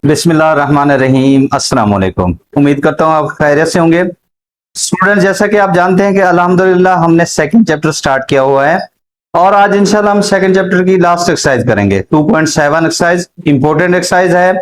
बिस्मिल्लाहिर्रहमानिर्रहीम। अस्सलाम वालेकुम। उम्मीद करता हूँ आप खैरियत से होंगे। स्टूडेंट, जैसा कि आप जानते हैं कि अल्हम्दुलिल्लाह हमने सेकंड चैप्टर स्टार्ट किया हुआ है और आज इंशाल्लाह हम सेकंड चैप्टर की लास्ट एक्सरसाइज करेंगे। 2.7 एक्सरसाइज इंपॉर्टेंट एक्सरसाइज है।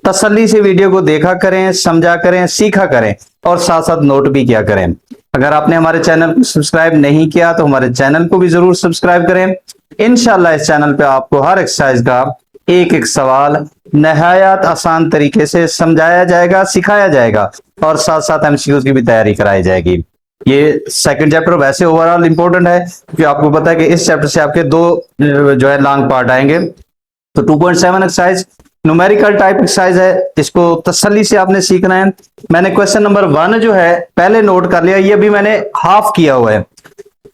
तसल्ली से वीडियो को देखा करें, समझा करें, सीखा करें और साथ साथ नोट भी किया करें। अगर आपने हमारे चैनल को सब्सक्राइब नहीं किया तो हमारे चैनल को भी जरूर सब्सक्राइब करें। इंशाल्लाह इस चैनल पे आपको हर एक्सरसाइज का एक एक सवाल नहायत आसान तरीके से समझाया जाएगा, सिखाया जाएगा और साथ साथ एमसीक्यूज की भी तैयारी कराई जाएगी। ये सेकंड चैप्टर वैसे ओवरऑल इंपॉर्टेंट है क्योंकि आपको पता है कि इस चैप्टर से आपके दो जो है लॉन्ग पार्ट आएंगे। तो 2.7 एक्सरसाइज न्यूमेरिकल टाइप एक्सरसाइज है, इसको तसल्ली से आपने सीखना है। मैंने क्वेश्चन नंबर 1 जो है पहले नोट कर लिया, ये भी मैंने हाफ किया हुआ है।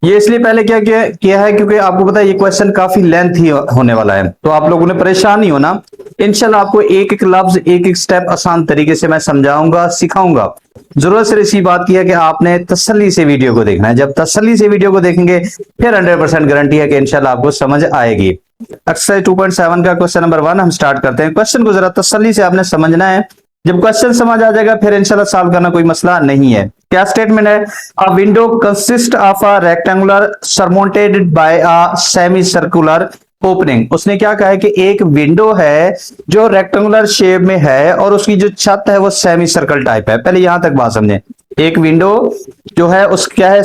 ये इसलिए पहले क्या किया है क्योंकि आपको पता है ये क्वेश्चन काफी लेंथ ही होने वाला है, तो आप लोगों ने परेशान नहीं होना। इंशाल्लाह आपको एक एक लफ्ज, एक एक स्टेप आसान तरीके से मैं समझाऊंगा, सिखाऊंगा। जरूरत सिर्फ इसी बात की है कि आपने तसल्ली से वीडियो को देखना है। जब तसल्ली से वीडियो को देखेंगे फिर 100% गारंटी है कि इंशाल्लाह आपको समझ आएगी। एक्सरसाइज 2.7 का क्वेश्चन नंबर 1 हम स्टार्ट करते हैं। क्वेश्चन को जरा तसल्ली से आपने समझना है। जब क्वेश्चन समझ आ जाएगा फिर इंशाल्लाह सॉल्व करना कोई मसला नहीं है। क्या स्टेटमेंट है? अ window consist of a rectangular surmounted bye a semi circular opening. उसने क्या कहा है कि एक विंडो है जो रेक्टेंगुलर शेप में है और उसकी जो छत है वो सेमी सर्कल टाइप है। पहले यहां तक बात समझें। एक विंडो जो है उस क्या है,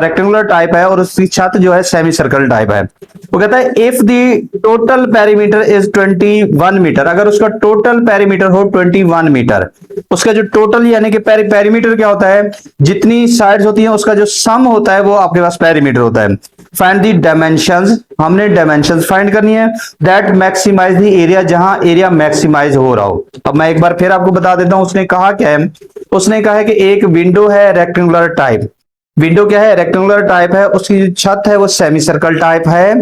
रेक्टेंगुलर टाइप है और उसकी छत जो है सेमी सर्कल टाइप है। वो कहता है if the total perimeter is 21 metre, अगर उसका टोटल पेरीमीटर हो 21 मीटर, उसका जो टोटल यानी कि पेरीमीटर क्या होता है, जितनी साइड्स होती हैं उसका जो सम होता है वो आपके पास पेरीमीटर होता है। फाइंड द डायमेंशंस, हमने डायमेंशंस फाइंड करनी है दैट मैक्सिमाइज द एरिया, जहां एरिया मैक्सिमाइज हो रहा हो। अब मैं एक बार फिर आपको बता देता हूं उसने कहा क्या है। उसने कहा है कि एक विंडो है रेक्टेंगुलर टाइप। विंडो क्या है? रेक्टेंगुलर टाइप है, उसकी जो छत है वो सेमी सर्कल टाइप है।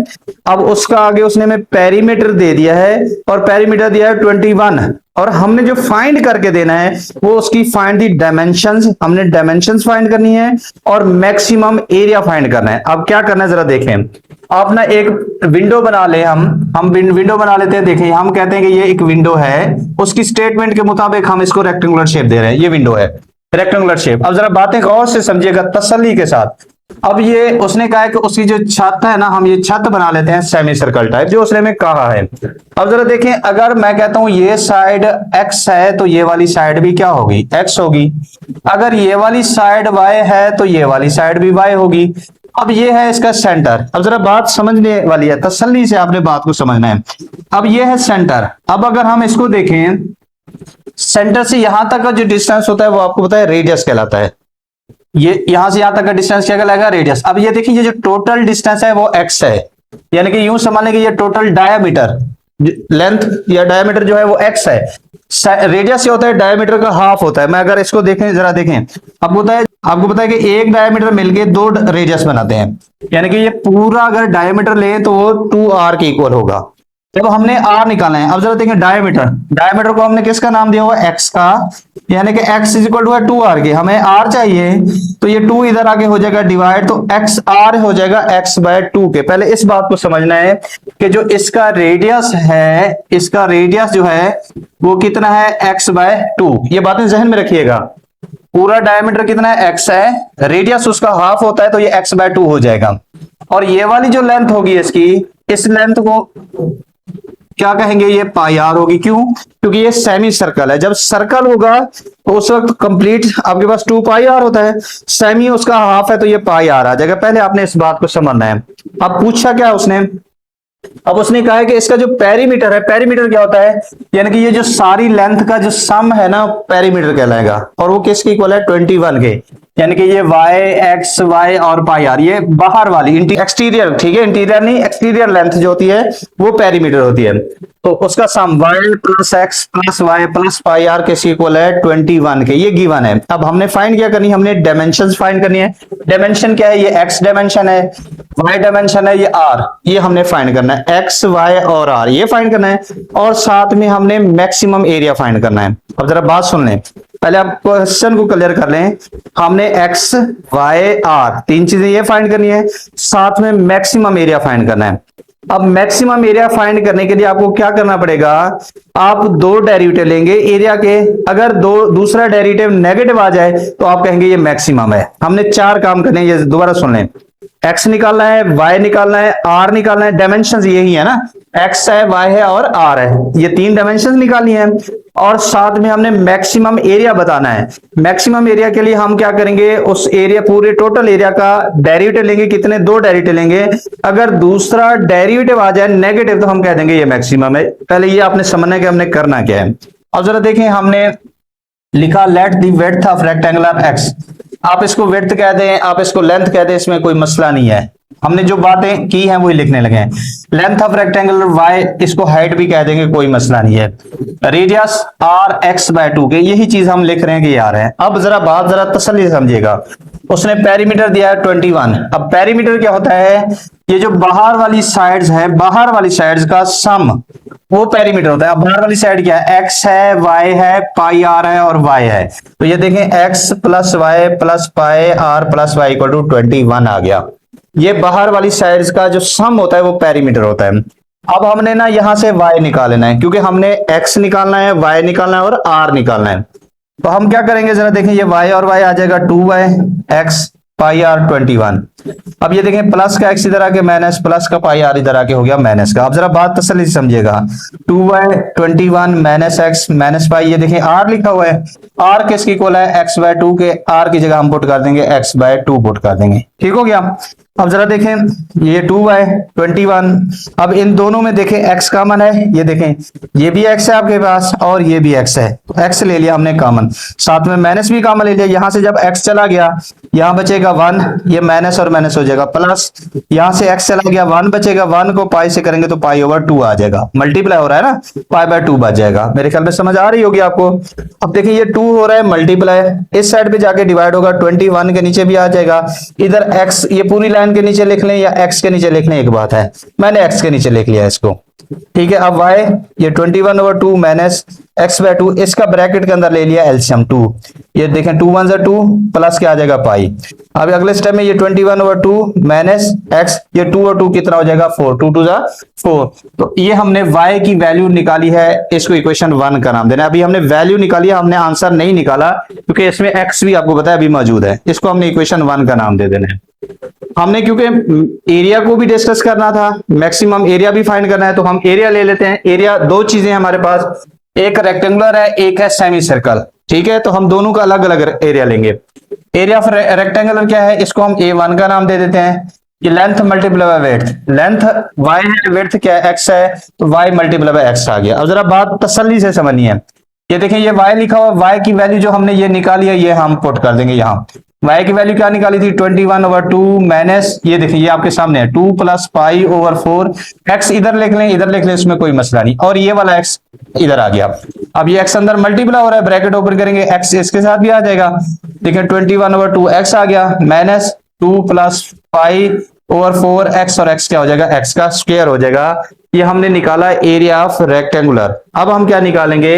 अब उसका आगे उसने हमें पेरीमीटर दे दिया है और पेरीमीटर दिया है 21 और हमने जो फाइंड करके देना है वो उसकी फाइंड दी डायमेंशंस, हमने डायमेंशंस फाइंड करनी है और मैक्सिमम एरिया फाइंड करना है। अब क्या करना है जरा देखें। आप ना एक विंडो बना ले, हम विंडो बना लेते हैं। देखें, हम कहते हैं कि ये एक विंडो है, उसकी स्टेटमेंट के मुताबिक हम इसको रेक्टेंगुलर शेप दे रहे हैं। ये विंडो है रेक्टेंगुलर शेप। अब जरा बातें गौर से समझिएगा तसल्ली के साथ। अब ये उसने कहा है कि उसकी जो छत है ना, हम ये छत बना लेते हैं सेमी सर्कल टाइप, जो उसने हमें कहा है। अब जरा देखें, अगर मैं कहता हूं ये साइड x है तो ये वाली साइड भी क्या होगी? x होगी। अगर ये वाली साइड y है तो ये वाली साइड भी y होगी। अब ये है इसका सेंटर। अब जरा बात समझने वाली है, तसल्ली से आपने बात को समझना है। अब ये है सेंटर। अब अगर हम इसको देखें, सेंटर से यहां तक का जो डिस्टेंस होता है वो आपको पता है रेडियस कहलाता है। ये यहां से यहां तक का डिस्टेंस क्या कहलाएगा? रेडियस। अब ये देखिए, ये जो टोटल डिस्टेंस है वो x है, यानी कि यूं समझ लें कि ये टोटल डायमीटर, लेंथ या डायमीटर जो है वो x है। रेडियस ये होता है डायमीटर का हाफ होता है। मैं अगर इसको देखें, जरा देखें, आपको पता है कि एक डायमीटर मिलके दो रेडियस बनाते हैं, यानी कि ये पूरा अगर डायमीटर लें तो वो 2r के इक्वल होगा। जब हमने r निकालना है, अब जरा देखें डायमीटर को हमने किसका नाम दिया हुआ? x का, यानी कि x इज इक्वल टू है 2r के। हमें r चाहिए तो ये 2 इधर आगे हो जाएगा डिवाइड, तो x r हो जाएगा x बाय 2 के। पहले इस बात को समझना है कि जो इसका रेडियस है, इसका रेडियस जो है वो कितना है? x by 2। ये बातें जहन में रखिएगा। पूरा डायमीटर कितना है? x है, रेडियस उसका हाफ होता है तो ये x बाय 2 हो जाएगा। और ये वाली जो लेंथ होगी इसकी, इस लेंथ को क्या कहेंगे? ये पाई आर होगी। क्यों? क्योंकि ये सेमी सर्कल है। जब सर्कल होगा तो उस वक्त कंप्लीट आपके पास 2 पाई आर होता है, सेमी उसका हाफ है तो ये पाई आर आ जाएगा। पहले आपने इस बात को समझना है। अब पूछा क्या उसने? अब उसने कहा है कि इसका जो पेरीमीटर है, पेरीमीटर क्या होता है? यानी कि ये जो सारी लेंथ का जो सम है ना, पेरीमीटर कहलाएगा और वो किसके इक्वल है? 21 के। यानी कि ये y x y और पाई आर, ये बाहर वाली एक्सटीरियर, ठीक है, इंटीरियर नहीं, एक्सटीरियर लेंथ जो होती है वो पेरीमीटर होती है। तो उसका sum y plus x plus y plus pi r किस इक्वल है? 21 के। ये गिवन है। अब हमने फाइंड क्या करनी है? हमने डायमेंशंस फाइंड करनी है। डायमेंशन क्या है? ये x डायमेंशन है, y डायमेंशन है, ये r, ये हमने फाइंड करना है। x y और r ये फाइंड करना है और साथ में हमने मैक्सिमम एरिया फाइंड करना है। अब जरा बात सुन लें, पहले आप क्वेश्चन को क्लियर कर लें। हमने x y r तीन चीजें ये फाइंड करनी है, साथ में मैक्सिमम एरिया फाइंड करना है। अब मैक्सिमम एरिया फाइंड करने के लिए आपको क्या करना पड़ेगा, आप दो डेरिवेटिव लेंगे एरिया के, अगर दूसरा डेरिवेटिव नेगेटिव आ जाए तो आप कहेंगे ये मैक्सिमम है। हमने चार काम करने हैं, ये दोबारा सुन लें। एक्स निकालना है, वाई निकालना है, आर निकालना है। डायमेंशन यही है ना, एक्स है, वाई है और आर है, ये तीन डायमेंशन निकाली हैं। और साथ में हमने मैक्सिमम एरिया बताना है। मैक्सिमम एरिया के लिए हम क्या करेंगे, उस एरिया पूरे टोटल एरिया का डेरिवेटिव लेंगे। कितने? दो डेरिवेटिव लेंगे। अगर दूसरा डेरिवेटिव आ जाए नेगेटिव तो हम कह देंगे ये मैक्सिमम है। पहले ये आपने समझना है कि हमने करना क्या है। अब जरा देखें, हमने लिखा let the width of rectangular x. आप इसको विड्थ कह दें, आप इसको लेंथ कह दें, इसमें कोई मसला नहीं है। हमने जो बातें की हैं वही लिखने लगे हैं। लेंथ ऑफ रेक्टेंगुलर वाई, इसको हाइट भी कह देंगे, कोई मसला नहीं है। रेडियस आर एक्स बाय 2 के, यही चीज हम लिख रहे हैं कि ये आ रहे हैं। अब जरा बात जरा तसल्ली से समझिएगा। उसने पेरीमीटर दिया है 21। अब पेरीमीटर क्या होता है, ये जो बाहर वाली साइड्स है, बाहर वाली साइड्स का सम वो पेरीमीटर होता है। अब बाहर वाली साइड क्या है, एक्स है, वाई है, पाई आर है और वाई है। तो ये देखें x plus y plus pi r plus y equal to 21 आ गया। ये बाहर वाली साइड्स का जो सम होता है वो पेरीमीटर होता है। अब हमने ना यहां से y निकालना है, क्योंकि हमने x निकालना है, y निकालना है और r निकालना है। तो हम क्या करेंगे, जरा देखें, ये y और y आ जाएगा 2y x पाई आर 21। अब ये देखें प्लस का x इधर आके माइनस, प्लस का पाई आर इधर आके हो गया माइनस का। अब जरा बात तसल्ली से समझिएगा, 2y 21 minus x minus pi, ये देखें r लिखा हुआ है। r किसकी इक्वल है, x बाय 2 के। r की जगह हम पुट कर देंगे x बाय 2 पुट कर देंगे, ठीक हो गया। अब जरा देखें, ये 2y 21। अब इन दोनों में देखें x कॉमन है, ये देखें ये भी x है आपके पास और ये भी x है, तो x ले लिया हमने कॉमन, साथ में माइनस भी कॉमन ले लिया। यहां से जब x चला गया यहां बचेगा 1, ये माइनस और माइनस हो जाएगा प्लस, यहां से x चला गया 1 बचेगा, 1 को पाई से करेंगे तो पाई ओवर 2 आ जाएगा, मल्टीप्लाई हो रहा है ना, पाई बाय 2 बच जाएगा। मेरे ख्याल में समझ आ रही होगी आपको। अब देखिए ये 2 हो रहा है मल्टीप्लाई, इस साइड पे जाके डिवाइड होगा, 21 के नीचे भी आ जाएगा। इधर x ये पूरी लाइन के नीचे लिख लें या x के नीचे लिख लें, एक बात है, मैंने x के नीचे लिख लिया इसको, ठीक है। अब y ये 21 ओवर 2 माइनस x बाय 2, इसका ब्रैकेट के अंदर ले लिया एलसीएम 2, ये देखें 2 1 2 प्लस क्या आ जाएगा पाई। अब अगले स्टेप में ये 21 ओवर 2 माइनस x, ये 2 और 2 कितना हो जाएगा 4, 2 2 जा 4। तो ये हमने y की वैल्यू निकाली है, इसको इक्वेशन 1 का नाम देना है। अभी हमने वैल्यू निकाली है, हमने आंसर नहीं निकाला क्योंकि इसमें x भी आपको पता है अभी मौजूद है, इसको हमने इक्वेशन 1 का नाम दे देना है। हमने क्योंकि एरिया को भी डिस्कस करना था, मैक्सिमम एरिया भी फाइंड करना है, तो हम एरिया ले लेते हैं। एरिया दो चीजें हैं हमारे पास, एक रेक्टेंगुलर है, एक है सेमी सर्कल, ठीक है। तो हम दोनों का अलग अलग एरिया लेंगे। एरिया ऑफ रेक्टेंगुलर क्या है, इसको हम A1 का नाम दे देते हैं। ये length multiply by width, length y है, विड्थ क्या है x है, तो y मल्टीप्लाई बाय x आ गया। अब जरा बात तसल्ली से समझनी है, ये देखें ये y लिखा हुआ, y की वैल्यू जो हमने ये निकाली है ये हम पुट कर देंगे यहाँ। y की वैल्यू क्या निकाली थी 21 ओवर 2 माइनस, ये देखिए ये आपके सामने है 2 प्लस पाई ओवर 4, x इधर लिख लें इधर लिख लें, इसमें कोई मसला नहीं, और ये वाला x इधर आ गया। अब ये x अंदर मल्टीप्लाई हो रहा है, ब्रैकेट ओपन करेंगे, x इसके साथ भी आ जाएगा, देखिए 21 ओवर 2 x आ गया minus 2 plus pi over 4 x, और x क्या हो जाएगा, x का स्क्वायर हो जाएगा। ये हमने निकाला एरिया ऑफ रेक्टेंगुलर। अब हम क्या निकालेंगे,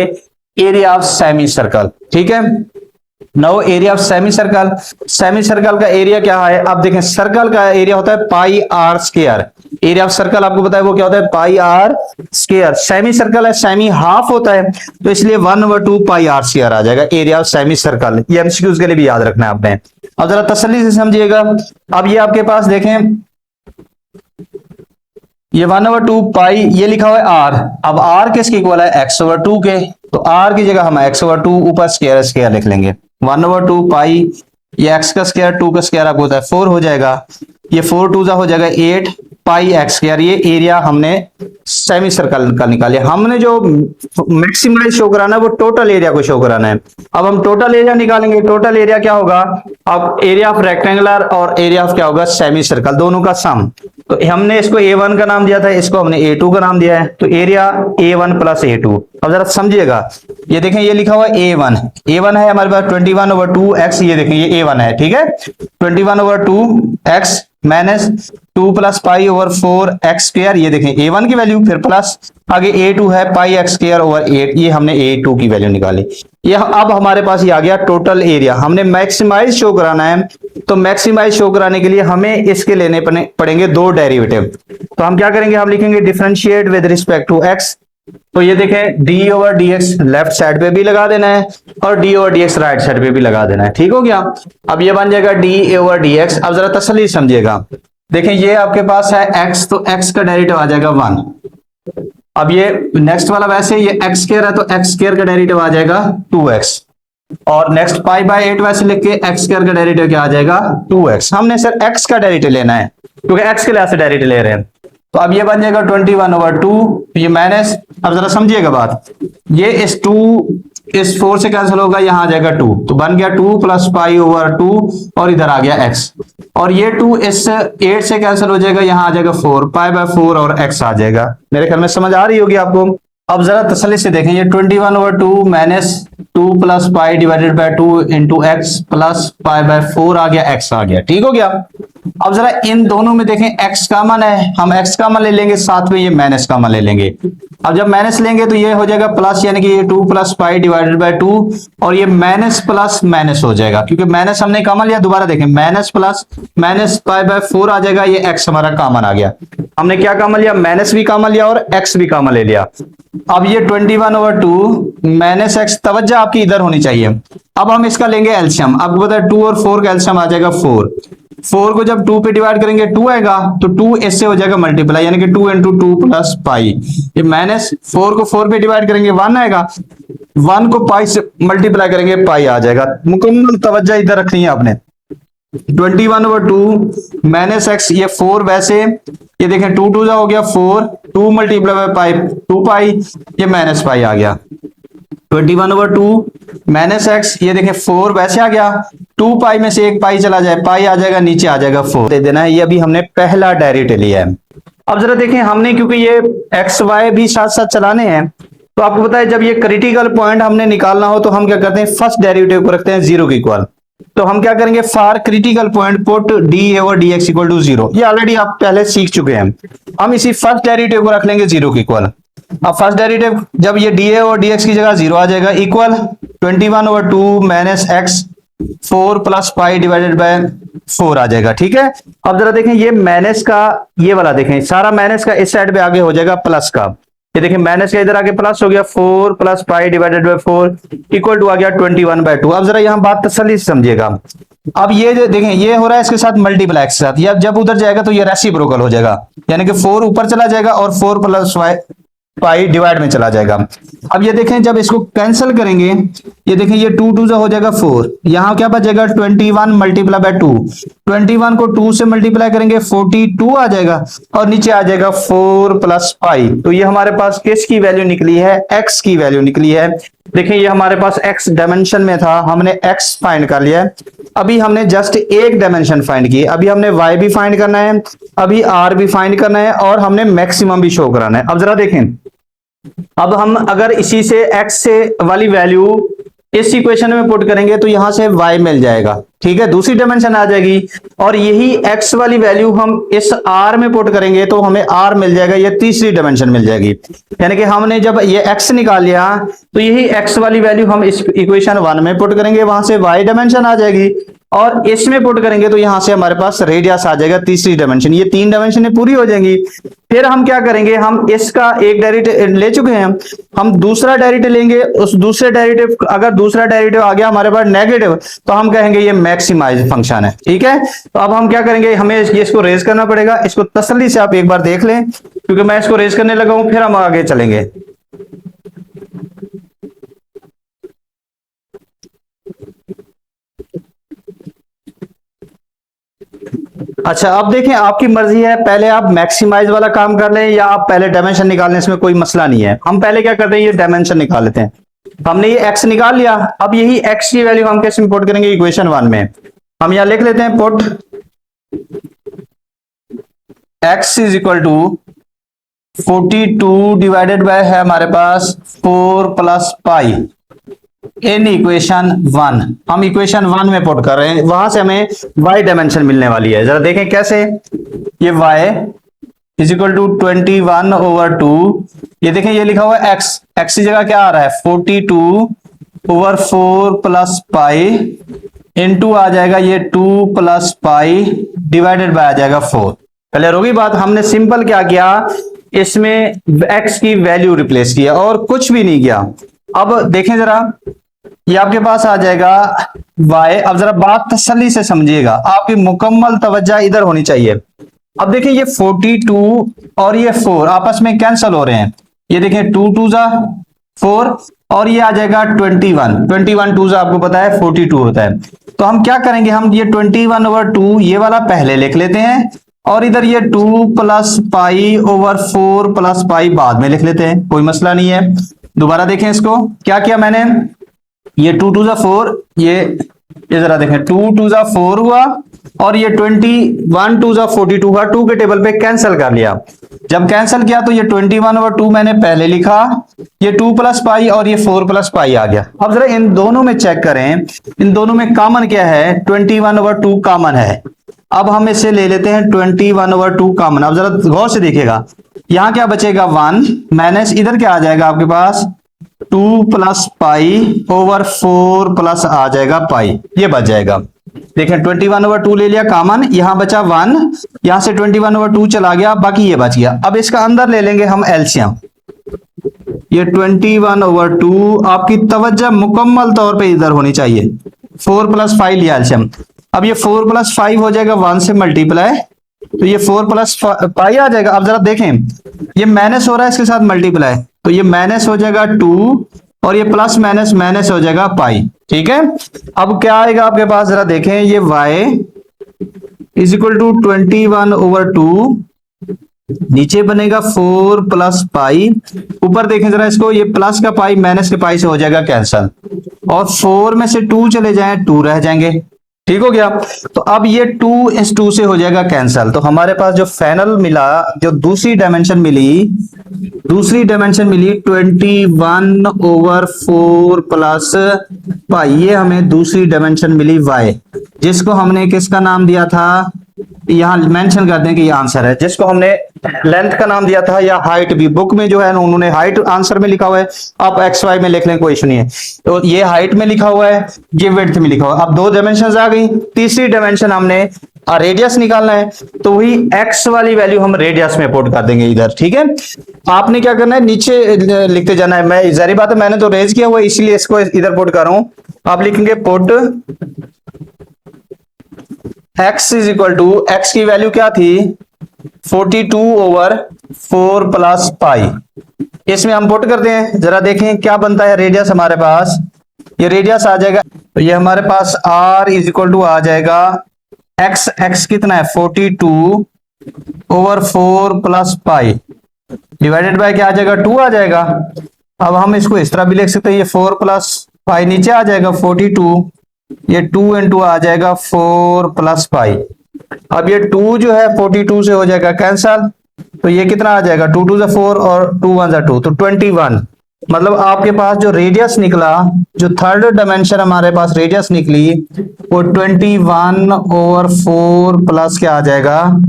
एरिया ऑफ सेमी सर्कल, ठीक है। Now area of semi circle, semi circle का एरिया क्या है, आप देखें सर्कल का एरिया होता है pi r square. Area of circle आपको पता है वो क्या होता है, pi r square. Semi circle है, सेमी हाफ होता है, तो इसलिए 1 ओवर 2 पाई आर स्क्वायर आ जाएगा एरिया ऑफ सेमी सर्कल। ये एमसीक्यूज के लिए भी याद रखना है आपने। अब जरा तसल्ली से समझिएगा, अब ये आपके पास देखें ये 1 ओवर 2 पाई, ये लिखा हुआ है आर। अब आर किसके इक्वल है, x ओवर 2 के, तो आर की जगह हम x ओवर 2 ऊपर स्क्वायर स्क्वायर लिख लेंगे। 1 ओवर 2 पाई, ये x का स्क्वायर 2 का स्क्वायर आपको होता है 4 हो जाएगा, ये 4 2 हो जाएगा 8 पाई x स्क्वायर। ये एरिया हमने सेमी सर्कल का निकाले। हमने जो मैक्सिमाइज शो कराना है वो टोटल एरिया को शो कराना है। अब हम टोटल एरिया निकालेंगे, टोटल एरिया क्या होगा, अब एरिया ऑफ रेक्टेंगुलर और एरिया ऑफ क्या होगा, सेमी सर्कल, दोनों का सम। तो हमने इसको A1 का नाम दिया था, इसको हमने A2 का नाम दिया है, तो एरिया A1 प्लस A2। अब जरा समझिएगा, ये देखें ये लिखा हुआ A1, A1 है हमारे पास 21 ओवर 2 x, ये देखें ये A1 है, ठीक है, 21 over 2 x minus 2 plus pi over 4x², ये देखें a1 की वैल्यू, फिर प्लस आगे a2 है पाई x² ओवर 8, ये हमने a2 की वैल्यू निकाली। ये अब हमारे पास ये आ गया टोटल एरिया। हमने मैक्सिमाइज शो कराना है, तो मैक्सिमाइज शो कराने के लिए हमें इसके लेने पड़ेंगे दो डेरिवेटिव। तो हम क्या करेंगे, हम लिखेंगे differentiate with respect to x। तो ये देखें d over d x left side पे भी लगा देना है और d over d x right side पे भी लगा देना है। ठीक हो गया। अब ये बन जाएगा डी ओवर डी एक्स। अब जरा तसल्ली समझिएगा, देखें ये आपके पास है x, तो x का डेरिवेटिव आ जाएगा 1। अब ये नेक्स्ट वाला वैसे ये x² है, तो x² का डेरिवेटिव आ जाएगा 2x। और नेक्स्ट पाई बाय 8 वैसे लिख के x² का डेरिवेटिव क्या आ जाएगा 2x। हमने सर x का डेरिवेटिव लेना है क्योंकि x के लिए से डेरिवेटिव ले रहे हैं। तो अब ये बन जाएगा 21/2, ये माइनस, अब जरा समझिएगा बात, ये इस 2 इस 4 से कैंसिल होगा, यहां आ जाएगा 2, तो बन गया 2 प्लस पाई ओवर 2 और इधर आ गया x। और ये 2 इस 8 से कैंसिल हो जाएगा, यहां आ जाएगा 4 पाई बाय 4 और x आ जाएगा। मेरे ख्याल में समझ आ रही होगी आपको। अब जरा तसल्ली से देखें, ये 21/2 minus 2 plus pi divided bye 2 into x plus pi by 4 आ गया, x आ गया। ठीक हो गया। अब जरा इन दोनों में देखें x कॉमन है, हम x कॉमन ले लेंगे, साथ में ये माइनस कॉमन ले लेंगे। अब जब माइनस लेंगे तो ये हो जाएगा प्लस, यानी कि ये 2 प्लस पाई डिवाइडेड बाय 2 और ये माइनस प्लस माइनस हो जाएगा क्योंकि माइनस हमने कॉमन लिया। दोबारा देखें, minus plus minus pi by 4 आ जाएगा, ये x हमारा कॉमन आ गया। हमने क्या कॉमन लिया, माइनस भी कॉमन लिया और x भी कॉमन ले लिया। अब ये 21/2 माइनस x, तवज्जो आपकी इधर होनी चाहिए। अब हम इसका लेंगे एलसीएम। आपको पता है 2 और 4 का एलसीएम आ जाएगा 4 को जब 2 पे डिवाइड करेंगे 2 आएगा, तो 2 इससे हो जाएगा मल्टीप्लाई, यानी कि 2 इंटू 2 प्लस पाई। ये माइनस 4 को 4 पे डिवाइड करेंगे 1 आएगा, 1 को पाई से मल्टीप्लाई करेंगे पाई आ जाएगा। मुकम्मल तवज्जो इधर रखनी है आपने। 21/2 माइनस x, ये 4 वैसे, ये देखें 2 2 हो गया 4, 2 मल्टीप्लाई बाय पाई 2 पाई, ये माइनस पाई आ गया। 21/2 माइनस x, ये देखें 4 वैसे आ गया, 2 पाई में से एक पाई चला जाए, पाई आ जाएगा, नीचे आ जाएगा 4 दे देना है। ये अभी हमने पहला डेरिवेटिव लिया है। अब जरा देखें, हमने क्योंकि ये x y भी साथ साथ चलाने हैं, तो आपको पता है जब ये क्रिटिकल पॉइंट हमने निकालना हो तो हम क्या करते हैं, फर्स्ट डेरिवेटिव को रखते हैं 0 के इक्वल। तो हम क्या करेंगे, for critical point put d over d x equal to 0। ये ऑलरेडी आप पहले सीख चुके हैं। हम इसी फर्स्ट डेरिवेटिव को रख लेंगे 0 के इक्वल। अब फर्स्ट डेरिवेटिव जब ये डी और डी एक्स की जगह 0 आ जाएगा, equal 21/2 minus x 4 plus pi divided by 4 आ जाएगा। ठीक है। अब जरा देखें, ये माइनस का ये वाला देखें, सारा माइनस का इस साइड पे आगे हो जाएगा प्लस का। ये देखिए माइनस का इधर आगे प्लस हो गया, 4 plus pi divided by 4 equal to आ गया 21/2। अब जरा यहां बात तसल्ली से समझिएगा। अब ये जो देखें, ये हो रहा है इसके साथ मल्टीप्लाई के साथ, या जब उधर जाएगा तो ये रेसिप्रोकल हो जाएगा, यानी कि 4 ऊपर चला जाएगा और 4 प्लस पाई डिवाइड में चला जाएगा। अब ये देखें, जब इसको कैंसिल करेंगे, ये देखें ये 2 2 हो जाएगा 4, यहां क्या बचेगा 21 मल्टीप्लाई बाय 2, 21 को 2 से मल्टीप्लाई करेंगे 42 आ जाएगा और नीचे आ जाएगा 4 प्लस पाई। तो ये हमारे पास किसकी वैल्यू निकली है, x की वैल्यू निकली है। देखिए ये हमारे पास x डायमेंशन में था, हमने x फाइंड कर लिया है। अभी हमने जस्ट एक डायमेंशन फाइंड की, अभी हमने y भी फाइंड करना है, अभी r भी फाइंड करना है और हमने मैक्सिमम भी शो कराना है। अब जरा देखें, अब हम अगर इसी से x से वाली वैल्यू इस इक्वेशन में पुट करेंगे तो यहां से y मिल जाएगा। ठीक है, दूसरी डायमेंशन आ जाएगी और यही x वाली वैल्यू हम इस r में पुट करेंगे तो हमें r मिल जाएगा, ये तीसरी डायमेंशन मिल जाएगी। यानी कि हमने जब ये x निकाल लिया तो यही x वाली वैल्यू हम इस इक्वेशन 1 में पुट करेंगे, वहां से y डायमेंशन आ जाएगी और इसमें पुट करेंगे तो यहां से हमारे पास रेडियस आ जाएगा, तीसरी डायमेंशन। ये 3 डायमेंशन पूरी हो जाएंगी। फिर हम क्या करेंगे, हम इसका एक डेरिवेटिव ले चुके हैं, हम दूसरा डेरिवेटिव लेंगे। उस दूसरे डेरिवेटिव, अगर दूसरा डेरिवेटिव आ गया हमारे पास नेगेटिव, तो हम कहेंगे ये मैक्सिमाइज फंक्शन है। ठीक है, तो अब हम क्या करेंगे, हमें इसको रेज करना पड़ेगा। इसको तसल्ली से आप एक बार देख लें, क्योंकि मैं इसको रेज करने लगा हूं, फिर हम आगे चलेंगे। अच्छा, अब देखें आपकी मर्जी है, पहले आप मैक्सिमाइज वाला काम कर लें या आप पहले डायमेंशन निकाल लें, इसमें कोई मसला नहीं है। हम पहले क्या करते हैं, ये डायमेंशन निकाल लेते हैं। हमने ये x निकाल लिया, अब यही x की वैल्यू हम कैसे पुट करेंगे इक्वेशन 1 में। हम यहां लिख लेते हैं put x is equal to 42 divided by है हमारे पास 4 प्लस पाई इन इक्वेशन 1, हम इक्वेशन 1 में पुट कर रहे हैं, वहां से हमें y डायमेंशन मिलने वाली है। जरा देखें कैसे। ये y इज इक्वल टू 21/2, ये देखें ये लिखा हुआ है x की जगह क्या आ रहा है 42/4 प्लस पाई, इनटू आ जाएगा ये 2 प्लस पाई डिवाइडेड बाय आ जाएगा 4। क्लियर होगी बात। हमने सिंपल क्या किया, इसमें x की वैल्यू रिप्लेस किया और कुछ भी नहीं किया। अब देखें जरा, ये आपके पास आ जाएगा y। अब जरा बात तसल्ली से समझिएगा, आपकी मुकम्मल तवज्जो इधर होनी चाहिए। अब देखिए ये 42 और ये 4 आपस में कैंसिल हो रहे हैं। ये देखें 2 2 जा 4 और ये आ जाएगा 21 2 जा आपको पता है 42 होता है। तो हम क्या करेंगे, हम ये 21/2 ये वाला पहले लिख लेते हैं और इधर ये 2 प्लस पाई ओवर 4 प्लस पाई बाद में लिख लेते हैं, कोई मसला नहीं है। दोबारा देखें इसको, क्या किया मैंने, ये 2 2 जा 4, ये जरा देखें 2 2 जा 4 हुआ और ये 21 2 जा 42 हुआ, 2 के टेबल पे कैंसिल कर लिया। जब कैंसिल किया तो ये 21/2 मैंने पहले लिखा, ये 2 प्लस पाई और ये 4 प्लस पाई आ गया। अब जरा इन दोनों में चेक करें, इन दोनों में कॉमन क्या है, 21/2 कॉमन है। अब हम इसे ले लेते हैं 21/2 कॉमन। अब जरा गौर से देखिएगा, यहां क्या बचेगा 1 माइनस इधर क्या आ जाएगा आपके पास 2 प्लस पाई ओवर 4 प्लस आ जाएगा पाई, ये बच जाएगा। देखें 21/2 ले लिया कॉमन, यहां बचा 1, यहां से 21/2 चला गया, बाकी ये बच गया। अब इसका अंदर ले लेंगे हम एलसीएम, ये 21/2 आपकी तवज्जो मुकम्मल तौर पे इधर होनी चाहिए। 4 प्लस 5 लिया एलसीएम, अब ये 4 प्लस 5 हो जाएगा 1 से मल्टीप्लाई, तो ये 4 प्लस पाई आ जाएगा। अब जरा देखें ये माइनस हो रहा है इसके साथ मल्टीप्लाई, तो ये माइनस हो जाएगा 2 और ये प्लस माइनस माइनस हो जाएगा पाई, ठीक है। अब क्या आएगा आपके पास, जरा देखें ये y इज इक्वल टू 21/2, नीचे बनेगा 4 प्लस पाई, ऊपर देखें जरा इसको, ये प्लस का पाई माइनस के पाई से हो जाएगा कैंसल और 4 में से 2 चले जाएं 2 रह जाएंगे, ठीक हो गया। तो अब ये 2 इस 2 से हो जाएगा कैंसल, तो हमारे पास जो फाइनल मिला, जो दूसरी डायमेंशन मिली 21/4 प्लस पाई, ये हमें दूसरी डायमेंशन मिली y, जिसको हमने किसका नाम दिया था, यहां मेंशन कर दें कि ये आंसर है, जिसको हमने लेंथ का नाम दिया था या हाइट भी, बुक में जो है उन्होंने हाइट आंसर में लिखा हुआ है, आप एक्स वाई में लिख लें कोई इशू नहीं है। तो ये हाइट में लिखा हुआ है, ये विड्थ में लिखा हुआ है। अब 2 डायमेंशन आ गई, तीसरी डायमेंशन हमने रेडियस निकालना है, तो वही एक्स वाली वैल्यू हम रेडियस में पुट कर देंगे इधर, ठीक है। आपने क्या करना है, नीचे लिखते जाना है। मैं जारी बात है मैंने तो रेज किया हुआ इसलिए इसको इधर पुट कर रहा हूं। आप लिखेंगे put x is equal to, x की वैल्यू क्या थी 42/4 प्लस पाई, इसमें हम पुट करते हैं, जरा देखें क्या बनता है रेडियस हमारे पास, ये रेडियस आ जाएगा, तो ये हमारे पास r इज इक्वल टू आ जाएगा x कितना है 42/4 प्लस पाई डिवाइडेड बाय क्या आ जाएगा 2 आ जाएगा। अब हम इसको इस तरह भी लिख सकते हैं, ये 4 प्लस पाई नीचे आ जाएगा 42, ये 2 इंटू आ जाएगा 4 प्लस पाई। अब ये 2 जो है 42 से हो जाएगा कैंसल, तो ये कितना आ जाएगा 2 2 4 और 2 1 2, तो 21। मतलब आपके पास जो रेडियस निकला, जो थर्ड डायमेंशन हमारे पास रेडियस निकली वो 21/4 प्लस क्या आ जाएगा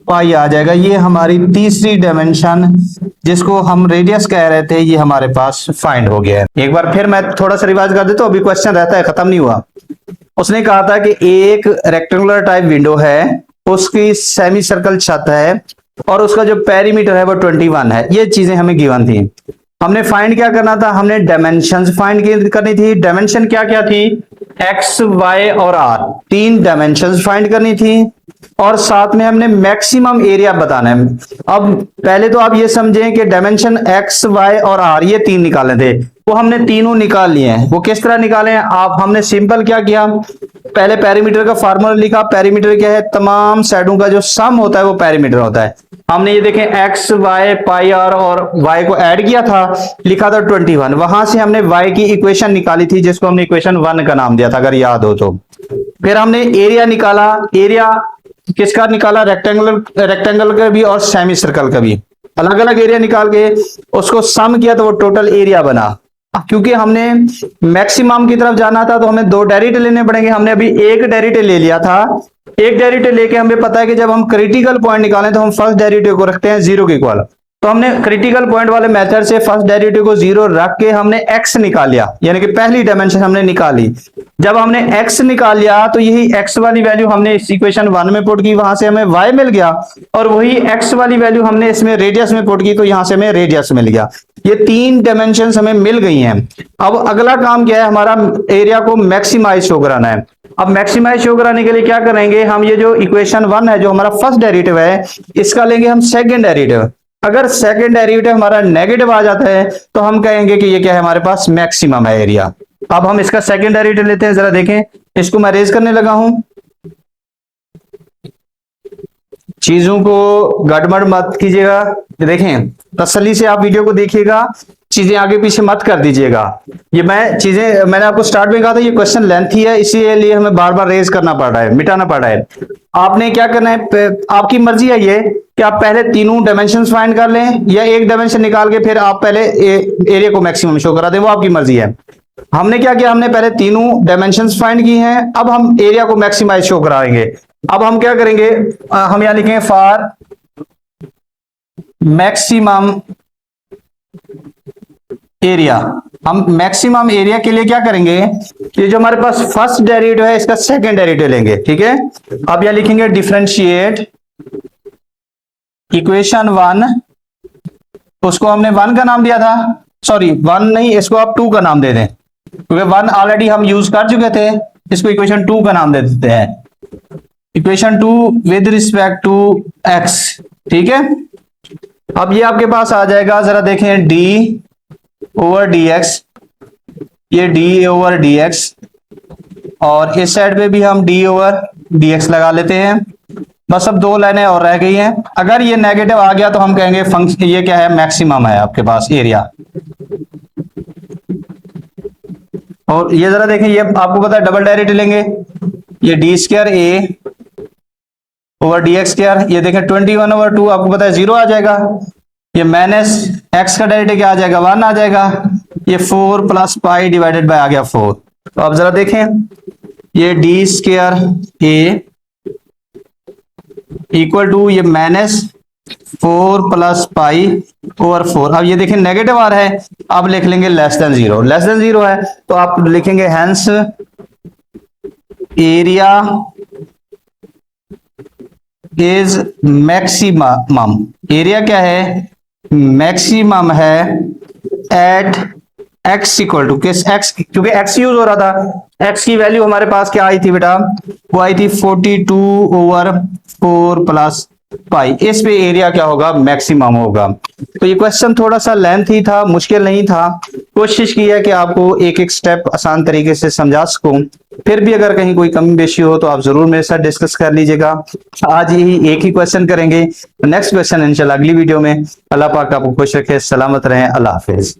पाई आ जाएगा। ये हमारी तीसरी डायमेंशन जिसको हम रेडियस कह रहे थे, ये हमारे पास फाइंड हो गया है। एक बार फिर मैं थोड़ा सा रिवाइज कर देता हूं, अभी क्वेश्चन रहता है, खत्म नहीं हुआ। उसने कहा था कि एक रेक्टेंगुलर टाइप विंडो है, उसकी सेमी सर्कल छत है और उसका जो पेरीमीटर है वो 21 है। ये चीजें हमें गिवन थी। हमने फाइंड क्या करना था, हमने डायमेंशंस फाइंड करनी थी। डायमेंशन क्या क्या थी, एक्स वाई और आर, 3 डायमेंशंस फाइंड करनी थी और साथ में हमने मैक्सिमम एरिया बताना है। अब पहले तो आप ये समझें कि डायमेंशन एक्स वाई और आर ये 3 निकाले थे, वो हमने तीनों निकाल लिए हैं। वो किस तरह निकाले हैं, आप हमने सिंपल क्या किया, पहले पेरीमीटर का फार्मूला लिखा। पेरीमीटर क्या है, तमाम साइडों का जो सम होता है वो पेरीमीटर होता है। हमने ये देखें एक्स वाई पाई आर और वाई को ऐड किया था, लिखा था 21। वहां से हमने वाई की इक्वेशन निकाली थी जिसको हमने इक्वेशन 1 का नाम दिया था, अगर याद हो तो। फिर हमने एरिया निकाला। एरिया किसका निकाला, रेक्टेंगल का भी और सेमी सर्कल का भी। अलग अलग एरिया निकाल के उसको सम किया तो वो टोटल एरिया बना। क्योंकि हमने मैक्सिमम की तरफ जाना था तो हमें दो डेरिवेटिव लेने पड़ेंगे। हमने अभी एक डेरिवेटिव ले लिया था। एक डेरिवेटिव लेके हमें पता है कि जब हम क्रिटिकल पॉइंट निकालें तो हम फर्स्ट डेरिवेटिव को रखते हैं जीरो के इक्वल। तो हमने क्रिटिकल पॉइंट वाले मेथड से फर्स्ट डेरिवेटिव को जीरो रख के हमने एक्स निकाल लिया, यानी कि पहली डायमेंशन हमने निकाली। जब हमने एक्स निकाल लिया तो यही एक्स वाली वैल्यू हमने इस इक्वेशन 1 में पुट की, वहां से हमें वाई मिल गया, और वही एक्स वाली वैल्यू हमने इसमें रेडियस में पुट की तो यहां से हमें रेडियस मिल गया। ये तीन डायमेंशन हमें मिल गई हैं। अब अगला काम क्या है, हमारा एरिया को मैक्सिमाइज शो कराना है। अब मैक्सिमाइज शो कराने के लिए क्या करेंगे, हम ये जो इक्वेशन 1 है, जो हमारा फर्स्ट डेरिवेटिव है, इसका लेंगे हम सेकंड डेरिवेटिव। अगर सेकंड डेरिवेटिव हमारा नेगेटिव आ जाता है तो हम कहेंगे कि ये क्या है, हमारे पास मैक्सिमम है एरिया। अब हम इसका सेकंड डेरिवेटिव लेते हैं, जरा देखें। इसको मैं रेज करने लगा हूं, चीजों को गड़बड़ मत कीजिएगा, देखें तसल्ली से आप वीडियो को देखिएगा, चीजें आगे पीछे मत कर दीजिएगा। ये मैंने आपको स्टार्ट में कहा था ये क्वेश्चन लेंथी है, इसीलिए हमें बार बार रेज करना पड़ रहा है, मिटाना पड़ रहा है। आपने क्या करना है, आपकी मर्जी है ये कि आप पहले तीनों डायमेंशंस फाइंड कर लें या एक डायमेंशन निकाल के फिर आप पहले एरिया को मैक्सिमम शो करा दें, वो आपकी मर्जी है। हमने क्या किया, हमने पहले तीनों डायमेंशंस फाइंड की हैं, अब हम एरिया को मैक्सिमाइज शो कराएंगे। अब हम क्या करेंगे, हम यहां लिखेंगे फॉर मैक्सिमम एरिया। हम मैक्सिमम एरिया के लिए क्या करेंगे, ये जो हमारे पास फर्स्ट डेरिवेटिव है इसका सेकंड डेरिवेटिव लेंगे, ठीक है। अब यहां लिखेंगे डिफरेंशिएट इक्वेशन 1, उसको हमने 1 का नाम दिया था, सॉरी 1 नहीं, इसको आप 2 का नाम दे दें, क्योंकि 1 ऑलरेडी हम यूज कर चुके थे। इसको इक्वेशन 2 का नाम दे देते हैं, equation 2 with respect to x, ठीक है। अब ये आपके पास आ जाएगा, जरा देखें, डी ओवर डी एक्स, ये डी ओवर डी एक्स, और इस साइड पे भी हम डी ओवर डी एक्स लगा लेते हैं। बस अब 2 लाइनें और रह गई हैं। अगर ये नेगेटिव आ गया तो हम कहेंगे फंक्शन ये क्या है, मैक्सिमम है आपके पास एरिया। और ये जरा देखें, ये आपको पता है डबल डेरिवेटिव लेंगे, ये डी स्क्वायर ए ओवर डी एक्स स्क्वायर, ये देखें 21/2 आपको पता है 0 आ जाएगा। ये माइनस एक्स का डेरिवेटिव क्या आ जाएगा, 1 आ जाएगा। ये 4 प्लस पाई डिवाइडेड बाय आ गया 4। तो अब जरा देखें, ये d square a equal to ये माइनस 4 प्लस पाई ओवर 4। अब ये देखें नेगेटिव आ रहा है, अब लिख लेंगे लेस देन 0। लेस देन 0 है तो आप लिखेंगे hence area is maximum. Area क्या है, मैक्सिमम है एट एक्स इक्वल टू किस, एक्स, क्योंकि एक्स यूज हो रहा था। एक्स की वैल्यू हमारे पास क्या आई थी बेटा, वो आई थी 42/4 प्लस पाई। इस पे एरिया क्या होगा, मैक्सिमम होगा। तो ये क्वेश्चन थोड़ा सा लेंथी था, मुश्किल नहीं था। कोशिश की है कि आपको एक एक स्टेप आसान तरीके से समझा सकूं। फिर भी अगर कहीं कोई कमी बेशी हो तो आप जरूर मेरे साथ डिस्कस कर लीजिएगा। आज यही एक ही क्वेश्चन करेंगे, नेक्स्ट क्वेश्चन इंशाल्लाह अगली वीडियो में। अल्लाह पाक आपको खुश रखे, सलामत रहें, अल्लाह हाफिज।